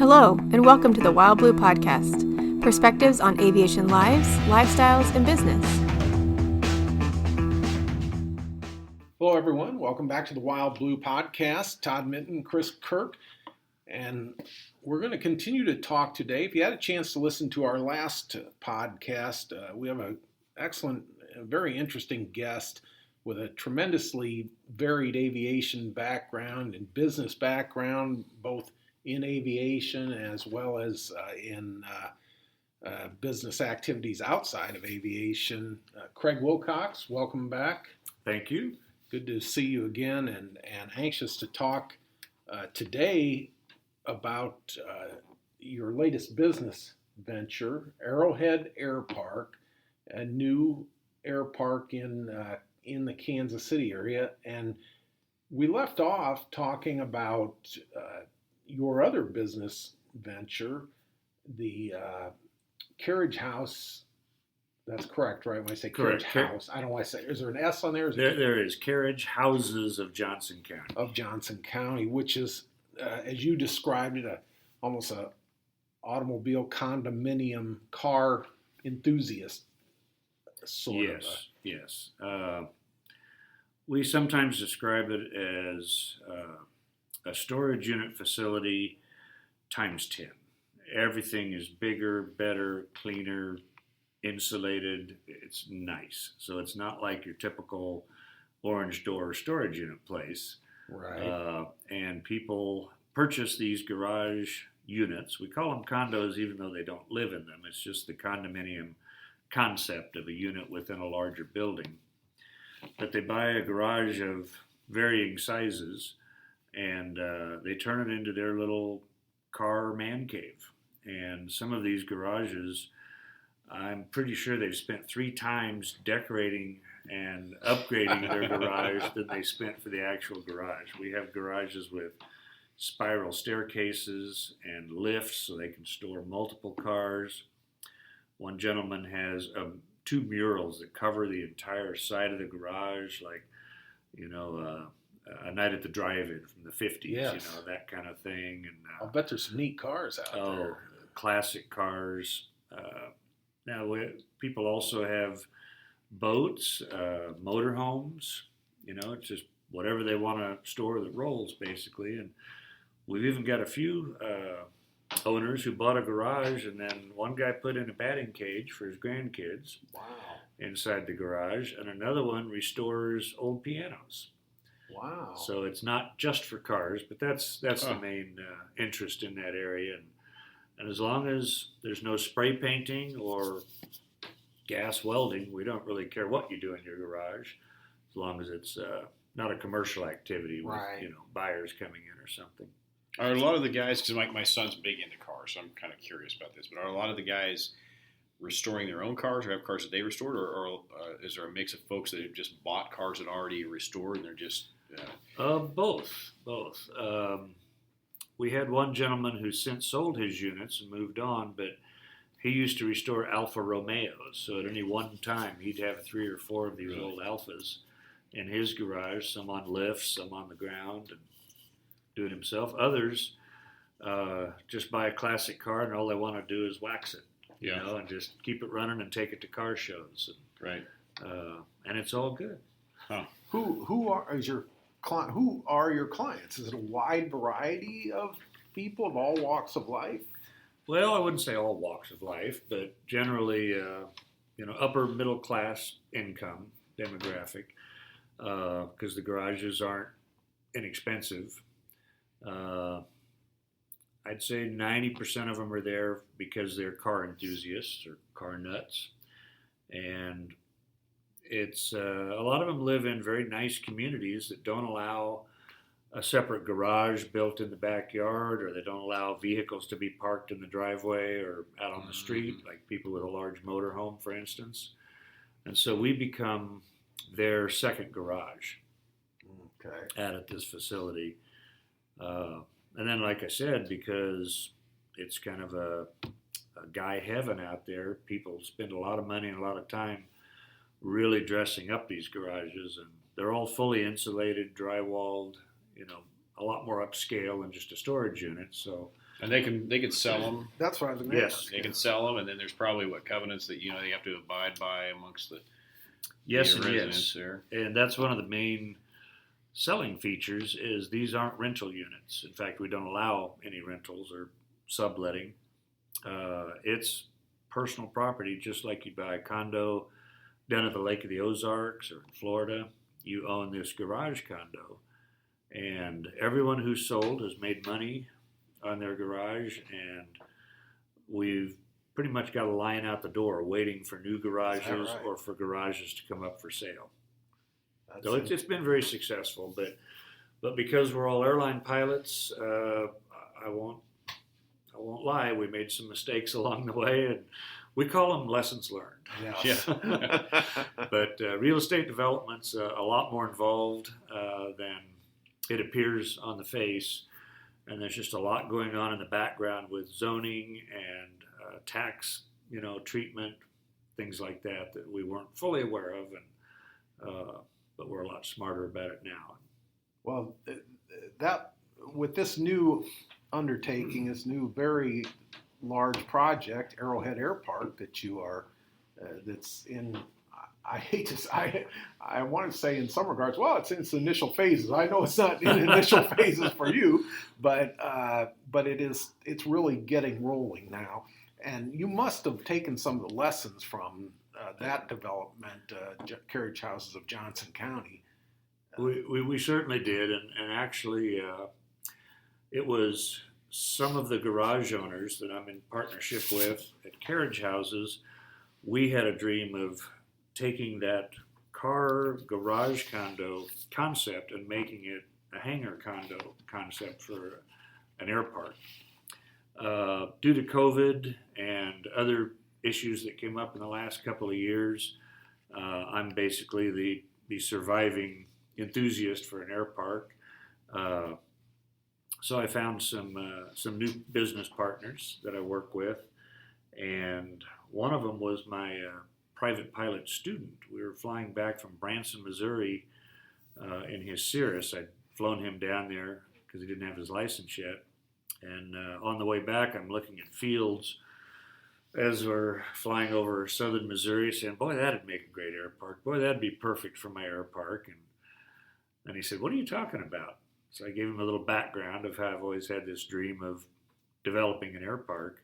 Hello, and welcome to the Wild Blue Podcast, perspectives on aviation lives, lifestyles, and business. Hello, everyone. Welcome back to the Wild Blue Podcast. Todd Minton, Chris Kirk, and we're going to continue to talk today. If you had a chance to listen to our last podcast, we have an excellent, very interesting guest with a tremendously varied aviation background and business background, both in aviation as well as in business activities outside of aviation. Craig Wilcox, welcome back. Thank you. Good to see you again, and anxious to talk today about your latest business venture, Arrowhead Airpark, a new airpark in the Kansas City area. And we left off talking about your other business venture, the carriage house. That's correct, right? When I say carriage house, I don't want to say, is there an S on there? There is Carriage Houses of Johnson County. Of Johnson County, which is, as you described it, almost a automobile condominium car enthusiast sort of. Yes. We sometimes describe it as a storage unit facility times 10. Everything is bigger, better, cleaner, insulated. It's nice. So it's not like your typical orange door storage unit place. Right. And people purchase these garage units. We call them condos even though they don't live in them. It's just the condominium concept of a unit within a larger building. But they buy a garage of varying sizes and they turn it into their little car man cave. And some of these garages, I'm pretty sure they've spent 3 times decorating and upgrading their garage than they spent for the actual garage. We have garages with spiral staircases and lifts so they can store multiple cars. One gentleman has 2 murals that cover the entire side of the garage, like, A Night at the Drive-In from the 50s, yes. That kind of thing. And I'll bet there's some neat cars out there. Classic cars. Now, people also have boats, motorhomes, it's just whatever they want to store that rolls, basically. And we've even got a few owners who bought a garage, and then one guy put in a batting cage for his grandkids. Wow. Inside the garage, and another one restores old pianos. Wow. So it's not just for cars, but that's the main interest in that area. And as long as there's no spray painting or gas welding, we don't really care what you do in your garage, as long as it's not a commercial activity with buyers coming in or something. Are a lot of the guys, because my son's big into cars, so I'm kind of curious about this, but are a lot of the guys restoring their own cars or have cars that they restored, or is there a mix of folks that have just bought cars that are already restored and they're just... Both. We had one gentleman who since sold his units and moved on, but he used to restore Alfa Romeos. So at any one time, he'd have 3 or 4 of these old Alfas in his garage, some on lifts, some on the ground, and do it himself. Others just buy a classic car and all they want to do is wax it, and just keep it running and take it to car shows. Right. And it's all good. Huh. Who are your clients? Is it a wide variety of people of all walks of life? Well, I wouldn't say all walks of life, but generally, upper middle class income demographic, because the garages aren't inexpensive. I'd say 90% of them are there because they're car enthusiasts or car nuts, and it's a lot of them live in very nice communities that don't allow a separate garage built in the backyard, or they don't allow vehicles to be parked in the driveway or out on the street, like people with a large motorhome, for instance. And so we become their second garage out at this facility. And then, like I said, because it's kind of a guy heaven out there, people spend a lot of money and a lot of time really dressing up these garages, and they're all fully insulated, drywalled, a lot more upscale than just a storage unit. So And they can sell them. That's what I was going to Yes. ask. They can sell them, and then there's probably covenants that they have to abide by amongst the Yes, the and residents yes. there. And that's one of the main selling features is these aren't rental units. In fact, we don't allow any rentals or subletting. It's personal property, just like you buy a condo down at the Lake of the Ozarks or in Florida. You own this garage condo, and everyone who's sold has made money on their garage, and we've pretty much got a line out the door waiting for new garages right? or for garages to come up for sale. That's So it's been very successful, but because we're all airline pilots, I won't lie. We made some mistakes along the way, and we call them lessons learned. Yeah. But real estate development's a lot more involved than it appears on the face, and there's just a lot going on in the background with zoning and tax, treatment, things like that we weren't fully aware of, and but we're a lot smarter about it now. Well, that with this new undertaking, this new very large project, Arrowhead Airpark, that you are, that's in. I hate to say, I want to say in some regards, well, it's in its initial phases. I know it's not in initial phases for you, but it's really getting rolling now. And you must have taken some of the lessons from that development, carriage houses of Johnson County. We certainly did, and actually it was some of the garage owners that I'm in partnership with at carriage houses. We had a dream of taking that car garage condo concept and making it a hangar condo concept for an Airpark. Due to COVID and other issues that came up in the last couple of years, I'm basically the surviving enthusiast for an Airpark. So I found some new business partners that I work with, and one of them was my private pilot student. We were flying back from Branson, Missouri in his Cirrus. I'd flown him down there because he didn't have his license yet. And on the way back, I'm looking at fields as we're flying over southern Missouri, saying, boy, that'd make a great Airpark. Boy, that'd be perfect for my Airpark. And then he said, what are you talking about? So I gave him a little background of how I've always had this dream of developing an Airpark.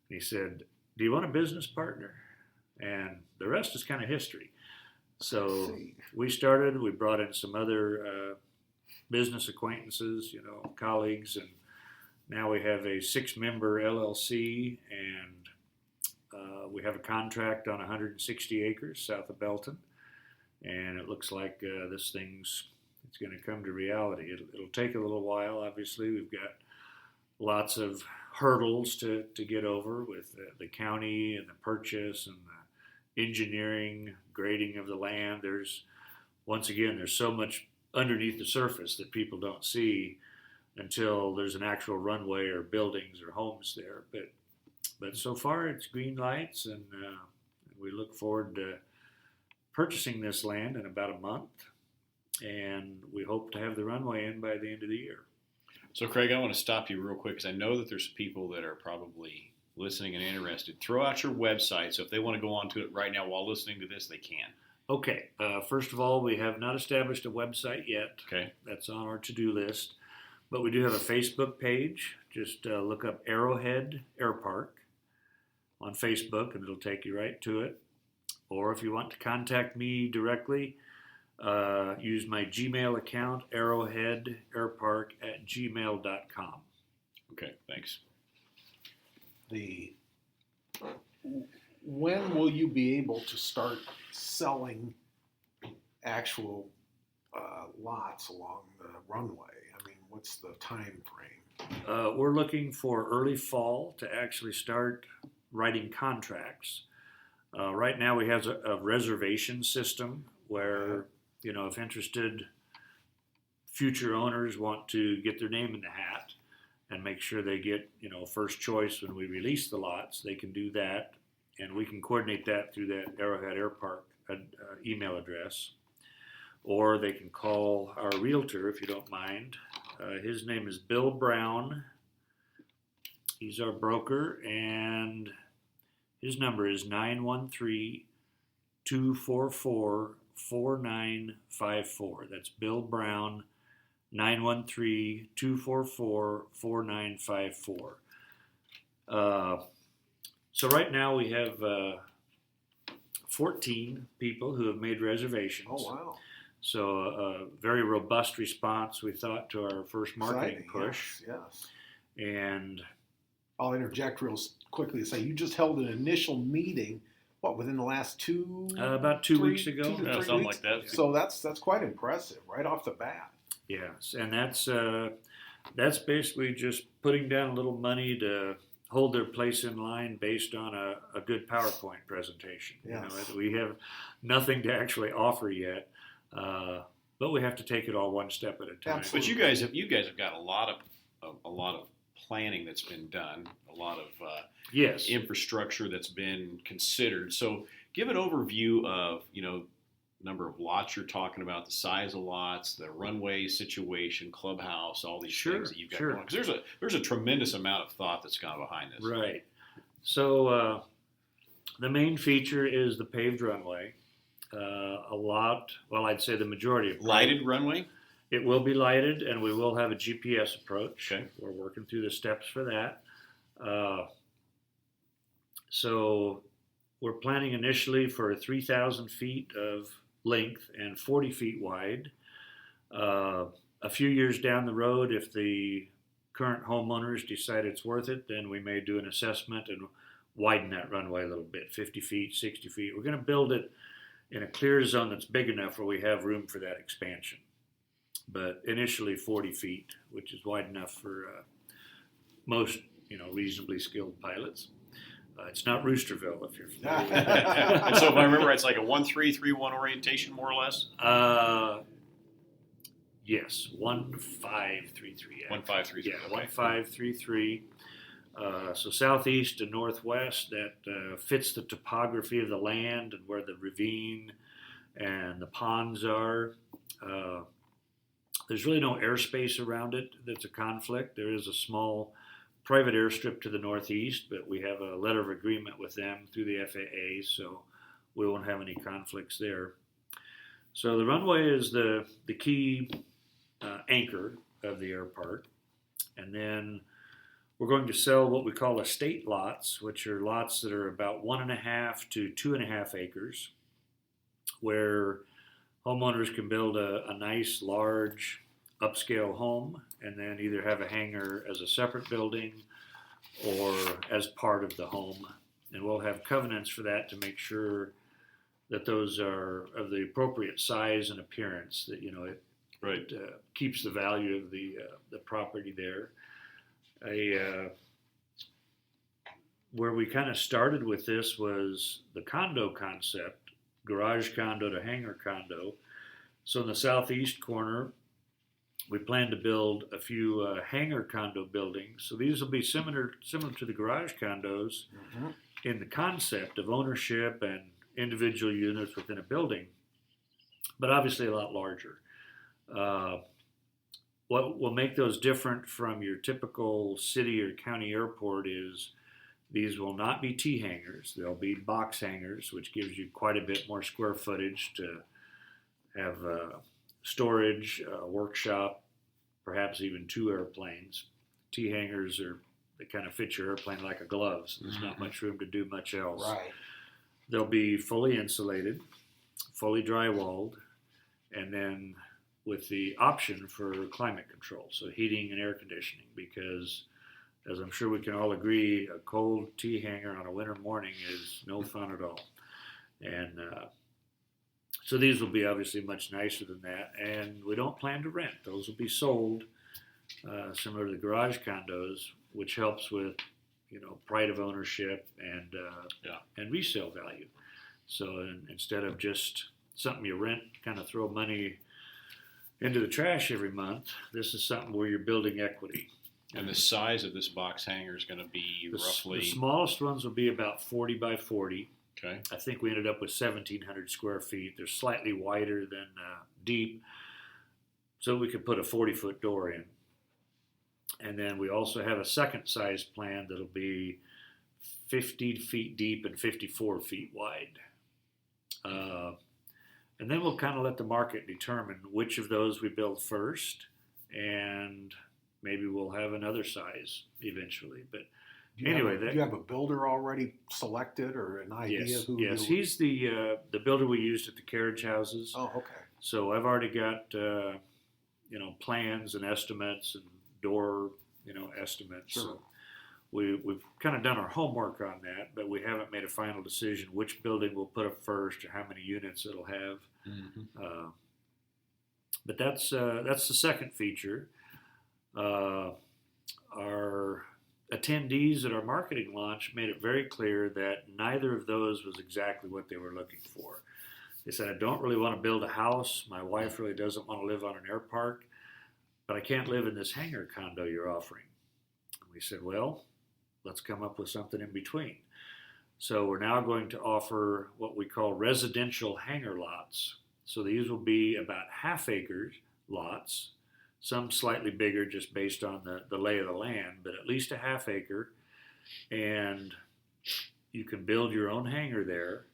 And he said, do you want a business partner? And the rest is kind of history. So we brought in some other business acquaintances, colleagues, and now we have a 6-member LLC, and we have a contract on 160 acres south of Belton, and it looks like it's going to come to reality. It'll take a little while, obviously. We've got lots of hurdles to get over with the county and the purchase and the engineering, grading of the land. There's so much underneath the surface that people don't see until there's an actual runway or buildings or homes there. But so far it's green lights, and we look forward to purchasing this land in about a month, and we hope to have the runway in by the end of the year. So Craig, I want to stop you real quick because I know that there's people that are probably listening and interested. Throw out your website, so if they want to go onto it right now while listening to this, they can. Okay. First of all, we have not established a website yet. Okay. That's on our to-do list. But we do have a Facebook page. Just look up Arrowhead Airpark on Facebook, and it'll take you right to it. Or if you want to contact me directly, use my Gmail account, arrowheadairpark@gmail.com. Okay, thanks. When will you be able to start selling actual lots along the runway? I mean, what's the time frame? We're looking for early fall to actually start writing contracts. Right now we have a reservation system where, if interested future owners want to get their name in the hat and make sure they get, first choice when we release the lots, they can do that. And we can coordinate that through that Arrowhead Airpark email address. Or they can call our realtor, if you don't mind. His name is Bill Brown, He's our broker, and his number is 913-244-4954. That's Bill Brown, 913-244-4954. So right now we have 14 people who have made reservations. Oh, wow. So a very robust response, we thought, to our first marketing Exciting. push. Yes. And I'll interject real quickly and say you just held an initial meeting, within the last about 2 weeks ago? 2 to 3 something weeks? like that. So that's quite impressive right off the bat. yes, and that's basically just putting down a little money to hold their place in line based on a good PowerPoint presentation. Yes. We have nothing to actually offer yet, but we have to take it all one step at a time. Absolutely. But you guys have got a lot of planning that's been done, a lot of Yes. infrastructure that's been considered. So give an overview of number of lots you're talking about, the size of lots, the runway situation, clubhouse, all these things that you've got going on. Because there's a tremendous amount of thought that's gone behind this. Right. So the main feature is the paved runway. I'd say the majority of Lighted runway? It will be lighted, and we will have a GPS approach. Okay. We're working through the steps for that. So we're planning initially for 3,000 feet of length and 40 feet wide. A few years down the road, if the current homeowners decide it's worth it, then we may do an assessment and widen that runway a little bit, 50 feet, 60 feet. We're going to build it in a clear zone that's big enough where we have room for that expansion. But initially 40 feet, which is wide enough for most, reasonably skilled pilots. It's not Roosterville, if you're familiar. And so if I remember, it's like a 1-3-3-1 orientation, more or less? Yes, 1-5-3-3. 1-5-3-3. Yeah, Okay. 1-5-3-3. So southeast to northwest, that fits the topography of the land and where the ravine and the ponds are. There's really no airspace around it that's a conflict. There is a small private airstrip to the northeast, but we have a letter of agreement with them through the FAA, so we won't have any conflicts there. So the runway is the key anchor of the Airpark. And then we're going to sell what we call estate lots, which are lots that are about 1.5 to 2.5 acres, where homeowners can build a nice, large, upscale home and then either have a hangar as a separate building or as part of the home. And we'll have covenants for that to make sure that those are of the appropriate size and appearance, that it keeps the value of the property there. Where we kind of started with this was the condo concept, garage condo to hangar condo. So in the southeast corner, we plan to build a few hangar condo buildings. So these will be similar to the garage condos in the concept of ownership and individual units within a building, but obviously a lot larger. What will make those different from your typical city or county airport is these will not be T hangars. They'll be box hangars, which gives you quite a bit more square footage to have storage, workshop, perhaps even 2 airplanes. T hangars they kind of fit your airplane like a glove, so there's not much room to do much else. Right. They'll be fully insulated, fully drywalled, and then with the option for climate control, so heating and air conditioning, because as I'm sure we can all agree, a cold T hanger on a winter morning is no fun at all. And so these will be obviously much nicer than that, and we don't plan to rent. Those will be sold, similar to the garage condos, which helps with pride of ownership and resale value. So instead of just something you rent, kind of throw money into the trash every month, this is something where you're building equity. And the size of this box hangar is going to be roughly? The smallest ones will be about 40 by 40. Okay. I think we ended up with 1,700 square feet. They're slightly wider than deep, so we could put a 40-foot door in. And then we also have a second size plan that'll be 50 feet deep and 54 feet wide. And then we'll kind of let the market determine which of those we build first, and maybe we'll have another size eventually. But Do you have a builder already selected or an idea? Yes, he's the builder we used at the carriage houses. Oh, okay. So I've already got plans and estimates and door estimates. Sure. So we've kind of done our homework on that, but we haven't made a final decision which building we'll put up first or how many units it'll have. Mm-hmm. But that's the second feature. Our attendees at our marketing launch made it very clear that neither of those was exactly what they were looking for. They said, I don't really want to build a house. My wife really doesn't want to live on an Airpark, but I can't live in this hangar condo you're offering. And we said, well, let's come up with something in between. So we're now going to offer what we call residential hangar lots. So these will be about half-acre lots, some slightly bigger just based on the lay of the land, but at least a half-acre. And you can build your own hangar there,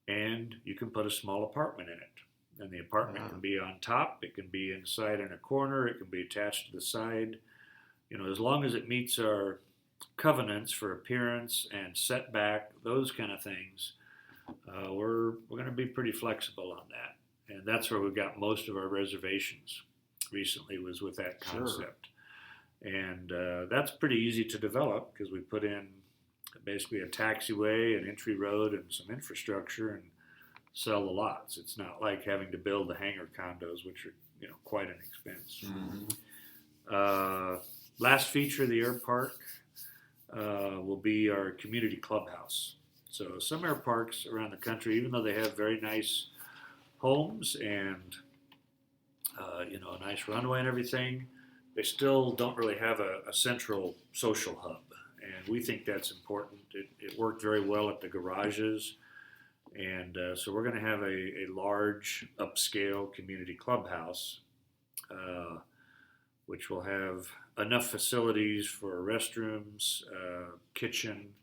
and you can put a small apartment in it. And the apartment can be on top, it can be inside in a corner, it can be attached to the side. As long as it meets our covenants for appearance and setback, those kind of things, we're going to be pretty flexible on that. And that's where we've got most of our reservations recently, was with that concept. Sure. And that's pretty easy to develop because we put in basically a taxiway, an entry road, and some infrastructure, and sell the lots. It's not like having to build the hangar condos, which are quite an expense. Mm-hmm. Last feature of the Airpark will be our community clubhouse. So some Airparks around the country, even though they have very nice homes and a nice runway and everything, they still don't really have a central social hub. And we think that's important. It worked very well at the garages. And so we're going to have a large upscale community clubhouse, which will have enough facilities for restrooms, kitchen.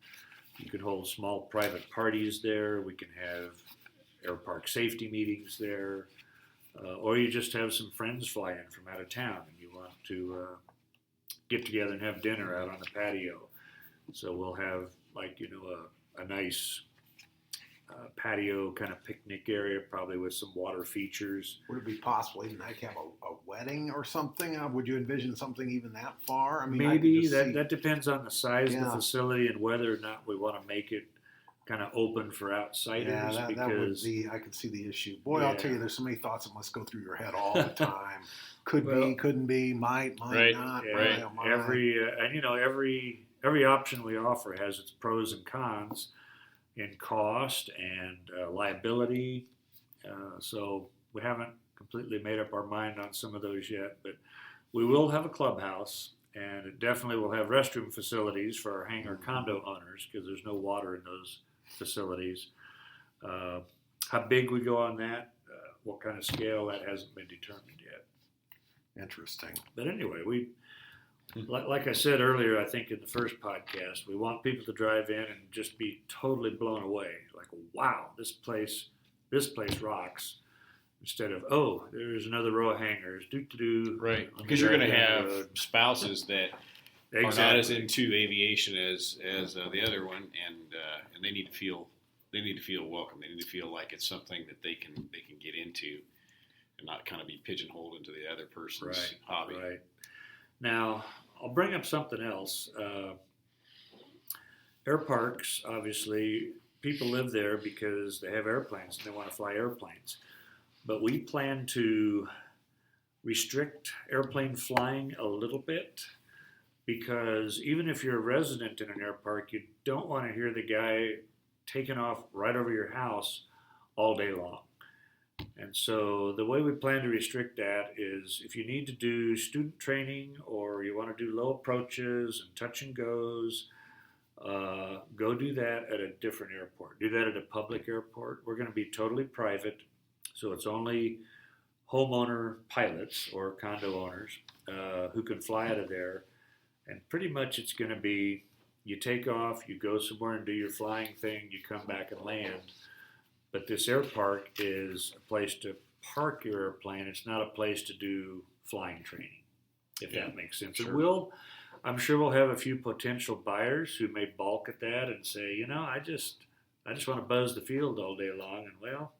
You can hold small private parties there. We can have Airpark safety meetings there. Or you just have some friends fly in from out of town and you want to get together and have dinner out on the patio. So we'll have a nice patio kind of picnic area, probably with some water features. Would it be possible even like have a wedding or something? Would you envision something even that far? I mean, maybe that depends on the size of the facility and whether or not we want to make it kind of open for outsiders. Yeah, that would be. I could see the issue. Boy, I'll tell you, there's so many thoughts that must go through your head all the time. Could be, couldn't be, might not. Yeah, every option we offer has its pros and cons in cost and liability. So we haven't completely made up our mind on some of those yet, but we will have a clubhouse, and it definitely will have restroom facilities for our hangar condo owners because there's no water in those facilities. How big we go on that, what kind of scale, that hasn't been determined yet. Interesting. But anyway, like I said earlier, I think in the first podcast, we want people to drive in and just be totally blown away. Like, wow, this place rocks. Instead of, oh, there's another row of hangars. Right, because you're going to have spouses that are not as into aviation as the other one, and they need to feel welcome. They need to feel like it's something that they can get into, and not kind of be pigeonholed into the other person's hobby. Right. Now, I'll bring up something else. Airparks, obviously, people live there because they have airplanes and they want to fly airplanes. But we plan to restrict airplane flying a little bit because even if you're a resident in an Airpark, you don't want to hear the guy taking off right over your house all day long. And so the way we plan to restrict that is if you need to do student training or you want to do low approaches and touch and goes, go do that at a different airport. Do that at a public airport. We're going to be totally private, so it's only homeowner pilots or condo owners who can fly out of there. And pretty much it's going to be you take off, you go somewhere and do your flying thing, you come back and land. But this Airpark is a place to park your airplane. It's not a place to do flying training, if that makes sense. Sure. I'm sure we'll have a few potential buyers who may balk at that and say, I just want to buzz the field all day long. And well,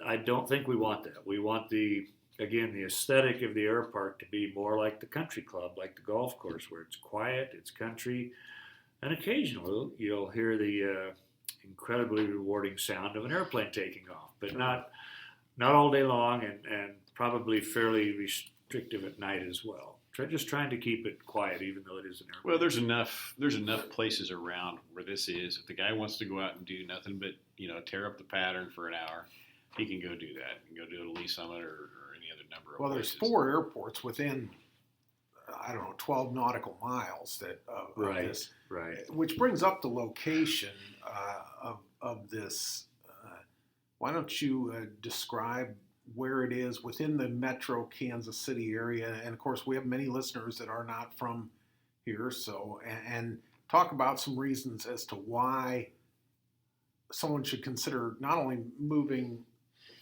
I don't think we want that. We want the aesthetic of the Airpark to be more like the country club, like the golf course, where it's quiet, it's country, and occasionally you'll hear the incredibly rewarding sound of an airplane taking off, but not all day long, and probably fairly restrictive at night as well. Just trying to keep it quiet, even though it is an airplane. Well, there's enough places around where this is. If the guy wants to go out and do nothing but tear up the pattern for an hour, he can go do that. He can go do it at Lee Summit or any other number of places. There's 4 airports within 12 nautical miles of this. Right. Which brings up the location of this. Why don't you describe where it is within the metro Kansas City area? And of course, we have many listeners that are not from here. So, and talk about some reasons as to why someone should consider not only moving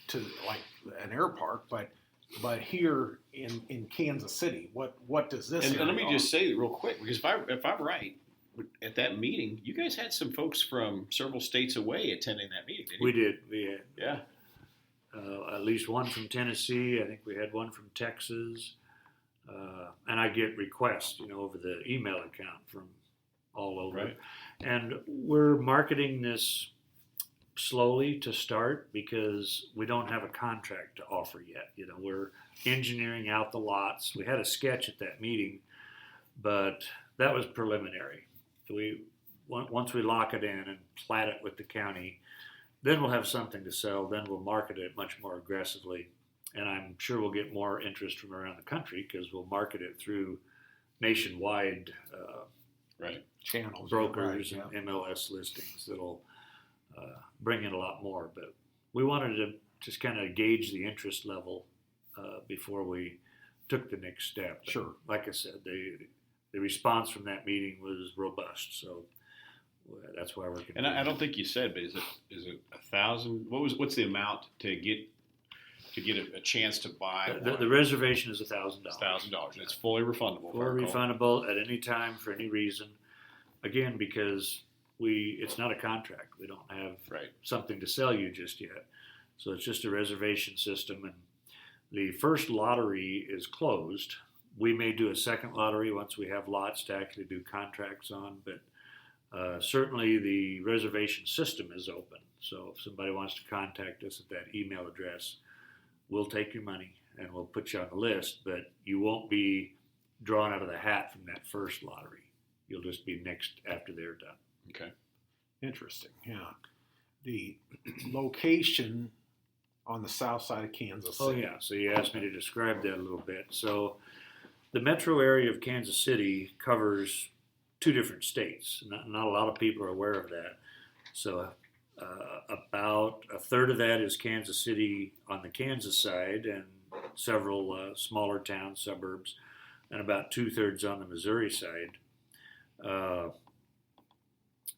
to like an Airpark, but here in Kansas City. What does this? And let me just say real quick, because if I'm right, at that meeting, you guys had some folks from several states away attending that meeting, didn't you? We did. We had. Yeah. At least one from Tennessee. I think we had one from Texas. And I get requests, over the email account from all over. Right. And we're marketing this slowly to start because we don't have a contract to offer yet. We're engineering out the lots. We had a sketch at that meeting, but that was preliminary. Once we lock it in and plat it with the county, then we'll have something to sell. Then we'll market it much more aggressively. And I'm sure we'll get more interest from around the country because we'll market it through nationwide channels, brokers and MLS listings that'll bring in a lot more. But we wanted to just kind of gauge the interest level before we took the next step. Sure. And like I said, the response from that meeting was robust. So that's why we're continuing. And I don't think you said, but is it 1,000? What's the amount to get a chance to buy? The reservation is $1,000. $1,000, and it's fully refundable. Fully refundable at any time for any reason. Again, because it's not a contract. We don't have something to sell you just yet. So it's just a reservation system, and the first lottery is closed. We may do a second lottery once we have lots to actually do contracts on, but certainly the reservation system is open. So if somebody wants to contact us at that email address, we'll take your money and we'll put you on the list, but you won't be drawn out of the hat from that first lottery. You'll just be next after they're done. Okay. Interesting, yeah. The location on the south side of Kansas City. Oh, yeah. So you asked me to describe that a little bit. So the metro area of Kansas City covers 2 different states. Not a lot of people are aware of that. So about a third of that is Kansas City on the Kansas side and several smaller towns, suburbs, and about 2/3 on the Missouri side.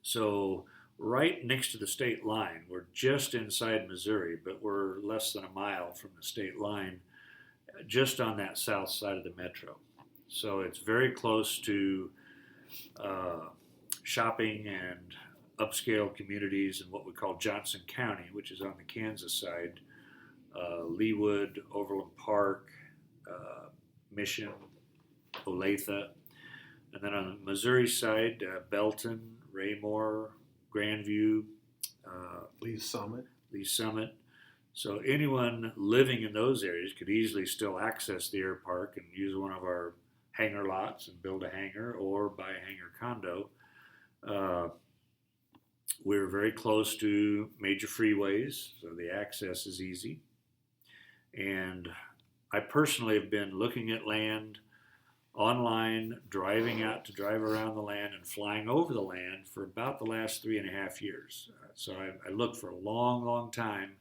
So right next to the state line, we're just inside Missouri, but we're less than a mile from the state line, just on that south side of the metro. So it's very close to shopping and upscale communities in what we call Johnson County, which is on the Kansas side, Leawood, Overland Park, Mission, Olathe. And then on the Missouri side, Belton, Raymore, Grandview, Lee Summit. So anyone living in those areas could easily still access the Airpark and use one of our hangar lots and build a hangar or buy a hangar condo. We're very close to major freeways, so the access is easy. And I personally have been looking at land online, driving out to drive around the land and flying over the land for about the last 3.5 years. So I looked for a long, long time.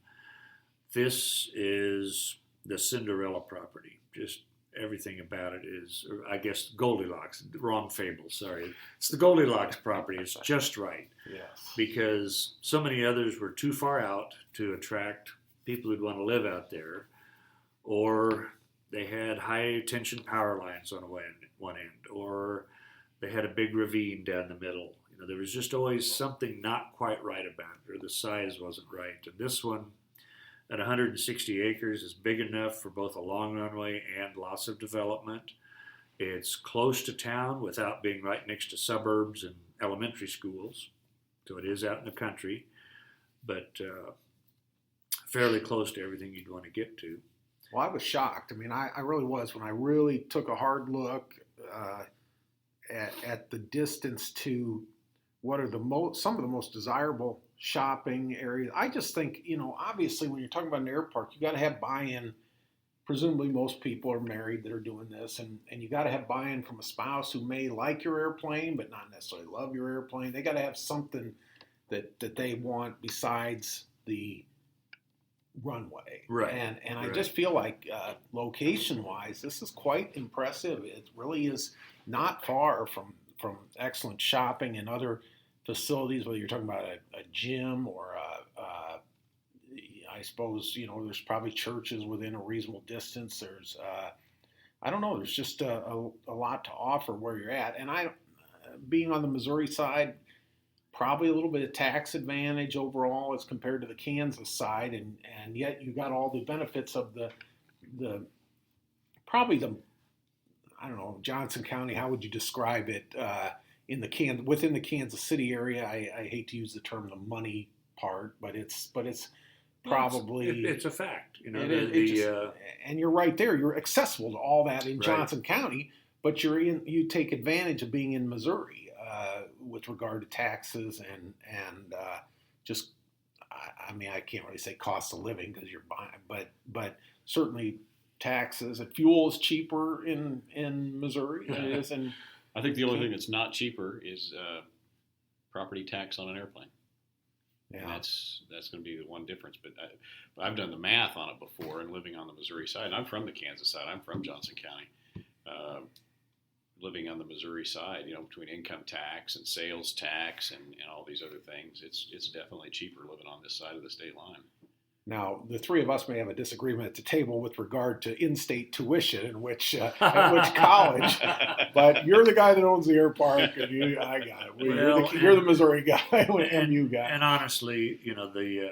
This is the Cinderella property. Just everything about it is, or I guess Goldilocks, wrong fable, sorry. It's the Goldilocks property. It's just right. Yes. Because so many others were too far out to attract people who'd want to live out there, or they had high tension power lines on one end, or they had a big ravine down the middle. You know, there was just always something not quite right about it, or the size wasn't right. And this one, at 160 acres, is big enough for both a long runway and lots of development. It's close to town without being right next to suburbs and elementary schools. So it is out in the country, but fairly close to everything you'd want to get to. Well, I was shocked. I mean, I really was when I really took a hard look at the distance to what are some of the most desirable shopping areas. I just think, you know, obviously when you're talking about an Airpark, you got to have buy-in. Presumably most people are married that are doing this, and you got to have buy-in from a spouse who may like your airplane but not necessarily love your airplane. They got to have something that they want besides the runway. Right. And I Right. just feel like location-wise, this is quite impressive. It really is not far from excellent shopping and other facilities, whether you're talking about a gym or I suppose, you know, there's probably churches within a reasonable distance. There's, I don't know, there's just a lot to offer where you're at. And being on the Missouri side, probably a little bit of tax advantage overall as compared to the Kansas side. And yet you got all the benefits of probably the, I don't know, Johnson County, how would you describe it within the Kansas City area? I hate to use the term the money part, but it's probably it's a fact, you know. And you're right there. You're accessible to all that in Right. Johnson County, but you take advantage of being in Missouri with regard to taxes and just. I mean, I can't really say cost of living because you're buying, but certainly taxes. And fuel is cheaper in Missouri than it is in. I think the only thing that's not cheaper is property tax on an airplane. Yeah. And that's going to be the one difference. But I've done the math on it before, and living on the Missouri side, and I'm from the Kansas side. I'm from Johnson County. Living on the Missouri side, you know, between income tax and sales tax and all these other things, it's definitely cheaper living on this side of the state line. Now, the three of us may have a disagreement at the table with regard to in-state tuition and at which college, but you're the guy that owns the Airpark, and I got it. You're the Missouri guy, and you got it. And honestly, you know, the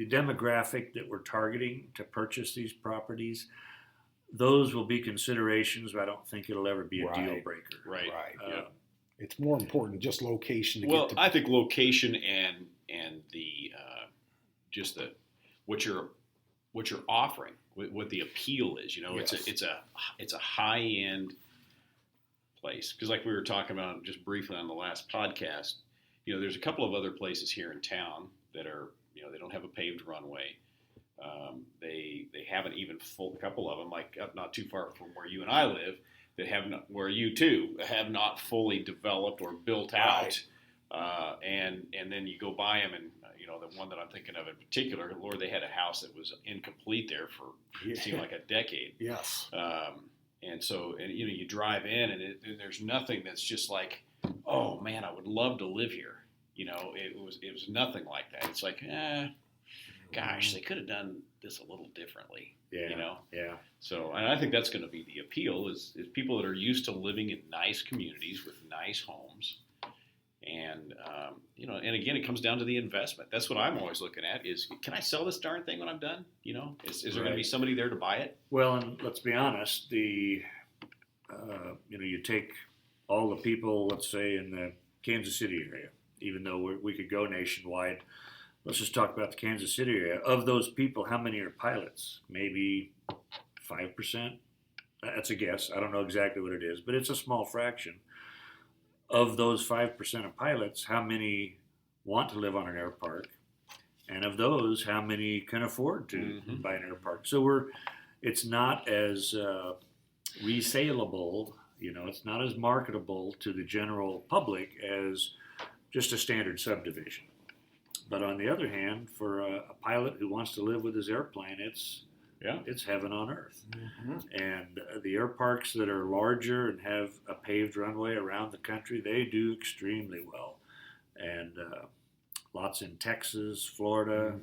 demographic that we're targeting to purchase these properties, those will be considerations, but I don't think it'll ever be a deal breaker. Right. Yeah. It's more important just location. I think location and the just the what you're offering, what the appeal is. You know, Yes. it's a high end place, because like we were talking about just briefly on the last podcast, you know, there's a couple of other places here in town that are, you know, they don't have a paved runway. They haven't even a couple of them, like up not too far from where you and I live, that where you too have not fully developed or built out. And then you go by them, and you know, the one that I'm thinking of in particular, Lord, they had a house that was incomplete there for it seemed like a decade. Yes. And you know, you drive in, and there's nothing that's just like, oh man, I would love to live here. You know, it was nothing like that. It's like, gosh, they could have done this a little differently. Yeah. You know. Yeah. So, and I think that's going to be the appeal is people that are used to living in nice communities with nice homes. And, you know, and again, it comes down to the investment. That's what I'm always looking at is, can I sell this darn thing when I'm done? You know, is there going to be somebody there to buy it? Well, and let's be honest, you know, you take all the people, let's say, in the Kansas City area, even though we could go nationwide. Let's just talk about the Kansas City area. Of those people, how many are pilots? Maybe 5%? That's a guess. I don't know exactly what it is, but it's a small fraction. Of those 5% of pilots, how many want to live on an Airpark? And of those, how many can afford to buy an Airpark? So it's not as resaleable, you know, it's not as marketable to the general public as just a standard subdivision. But on the other hand, for a pilot who wants to live with his airplane, it's Yeah. it's heaven on earth. And the airparks that are larger and have a paved runway around the country, they do extremely well. And lots in Texas, Florida,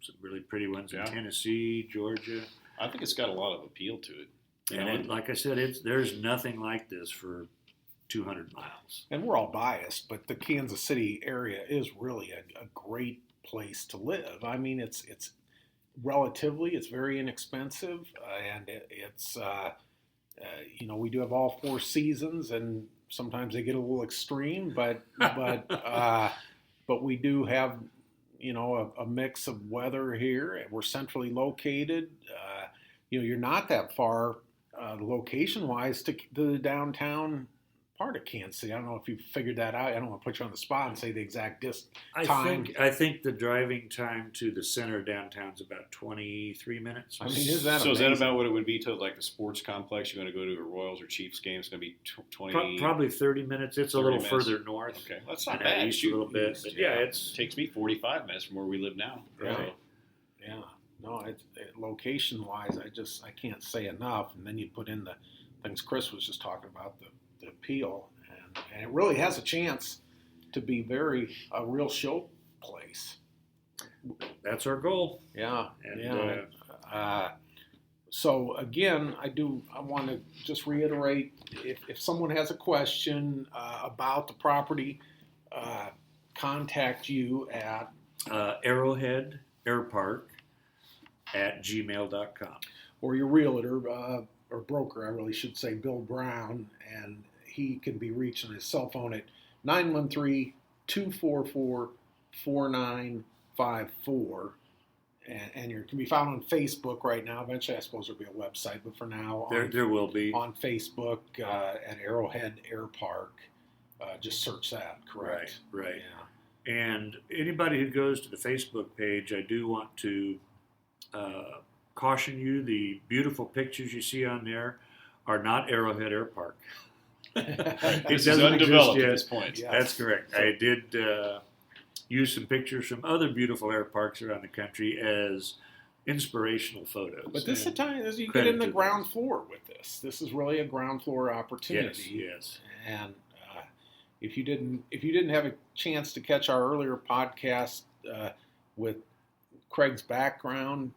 some really pretty ones in Tennessee, Georgia. I think it's got a lot of appeal to it. And like I said, there's nothing like this for 200 miles. And we're all biased, but the Kansas City area is really a great place to live. I mean, it's relatively, it's very inexpensive, and it's we do have all 4 seasons, and sometimes they get a little extreme, but we do have a mix of weather here, and we're centrally located. You're not that far location-wise to the downtown part of Kansas City. I don't know if you figured that out. I don't want to put you on the spot and say the exact time. I think the driving time to the center of downtown is about 23 minutes. I mean, is that so? Amazing? Is that about what it would be to like the sports complex? You're going to go to a Royals or Chiefs game. It's going to be 20. Probably 30 minutes. It's a little further north. Okay, that's not bad. East a little bit. But it takes me 45 minutes from where we live now. Right. So. Yeah. No, location-wise, I can't say enough. And then you put in the things Chris was just talking about, the appeal, and it really has a chance to be a real show place. That's our goal. Yeah. So again, I want to just reiterate, if someone has a question about the property, contact you at Arrowhead Airpark at gmail.com. Or your realtor, or broker, I really should say, Bill Brown, and he can be reached on his cell phone at 913-244-4954. And you can be found on Facebook right now. Eventually, I suppose there'll be a website, but for now, there will be. On Facebook at Arrowhead Airpark. Just search that, correct? Right. Yeah. And anybody who goes to the Facebook page, I do want to caution you, the beautiful pictures you see on there are not Arrowhead Airpark. It's undeveloped at this point. Yes. That's correct. I did use some pictures from other beautiful airparks around the country as inspirational photos. But this is the time as you get in the ground floor with this. This is really a ground floor opportunity. Yes. And if you didn't have a chance to catch our earlier podcast with Craig's background,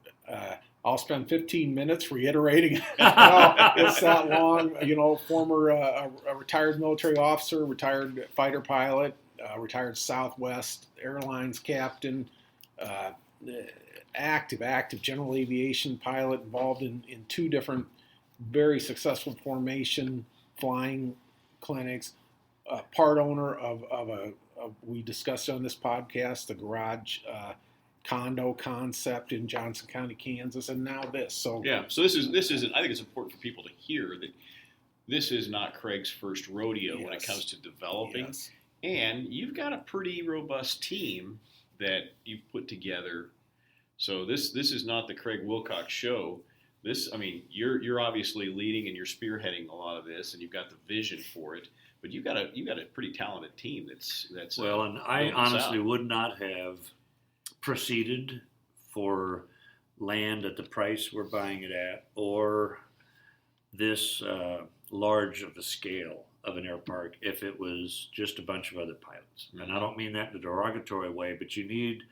I'll spend 15 minutes reiterating. It's that long. Former a retired military officer, retired fighter pilot, retired Southwest Airlines captain, active general aviation pilot, involved in 2 different very successful formation flying clinics, part owner of we discussed on this podcast, the garage condo concept in Johnson County, Kansas, and now this. So so this isn't. I think it's important for people to hear that this is not Craig's first rodeo when it comes to developing, and you've got a pretty robust team that you've put together. So this is not the Craig Wilcox show. You're obviously leading and you're spearheading a lot of this, and you've got the vision for it. But you've got a pretty talented team. That's well, and I honestly would not have proceeded for land at the price we're buying it at, or this large of a scale of an airpark if it was just a bunch of other pilots. And I don't mean that in a derogatory way, but you need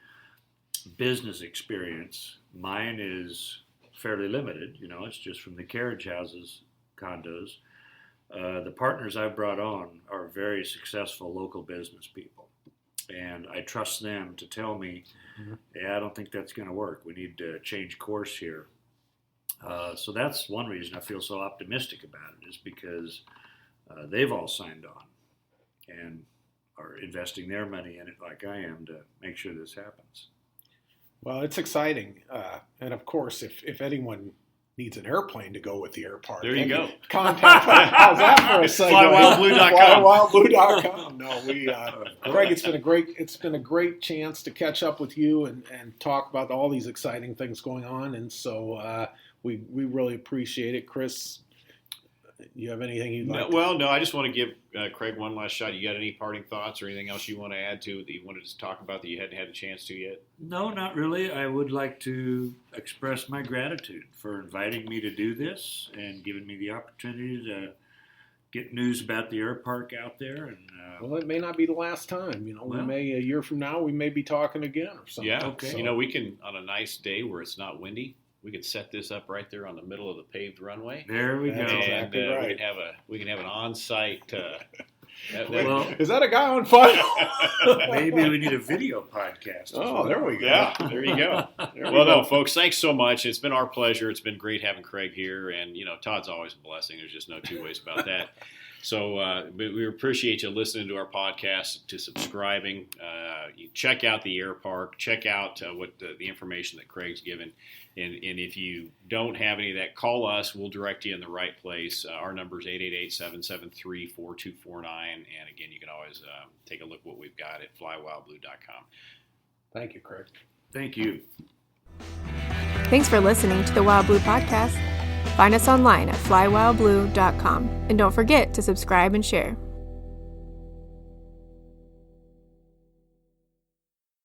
business experience. Mine is fairly limited. It's just from the carriage houses, condos. The partners I brought on are very successful local business people. And I trust them to tell me, I don't think that's going to work. We need to change course here. So that's one reason I feel so optimistic about it, is because they've all signed on and are investing their money in it like I am to make sure this happens. Well, it's exciting. And of course, if anyone needs an airplane to go with the Airpark, there you go. Contact. How's that for a segue? FlyWildBlue.com. No, Craig, it's been a great chance to catch up with you and talk about all these exciting things going on, and so we really appreciate it. Chris, you have anything you'd like? No. I just want to give Craig one last shot. You got any parting thoughts or anything else you want to add to that you wanted to talk about that you hadn't had a chance to yet? No, not really. I would like to express my gratitude for inviting me to do this and giving me the opportunity to get news about the Airpark out there. And Well, it may not be the last time. We may, a year from now, we may be talking again or something. Yeah. Okay. So, we can, on a nice day where it's not windy, we could set this up right there on the middle of the paved runway. There we go. That's exactly right. We can have an on-site. Well, Is that a guy on fire? maybe we need a video podcast. Oh, there we go. Yeah, there you go. No, folks, thanks so much. It's been our pleasure. It's been great having Craig here, and Todd's always a blessing. There's just no two ways about that. So we appreciate you listening to our podcast, to subscribing. You check out the Airpark. Check out what the information that Craig's given. And if you don't have any of that, call us. We'll direct you in the right place. Our number is 888-773-4249. And again, you can always take a look at what we've got at flywildblue.com. Thank you, Craig. Thank you. Thanks for listening to the Wild Blue Podcast. Find us online at flywildblue.com. And don't forget to subscribe and share.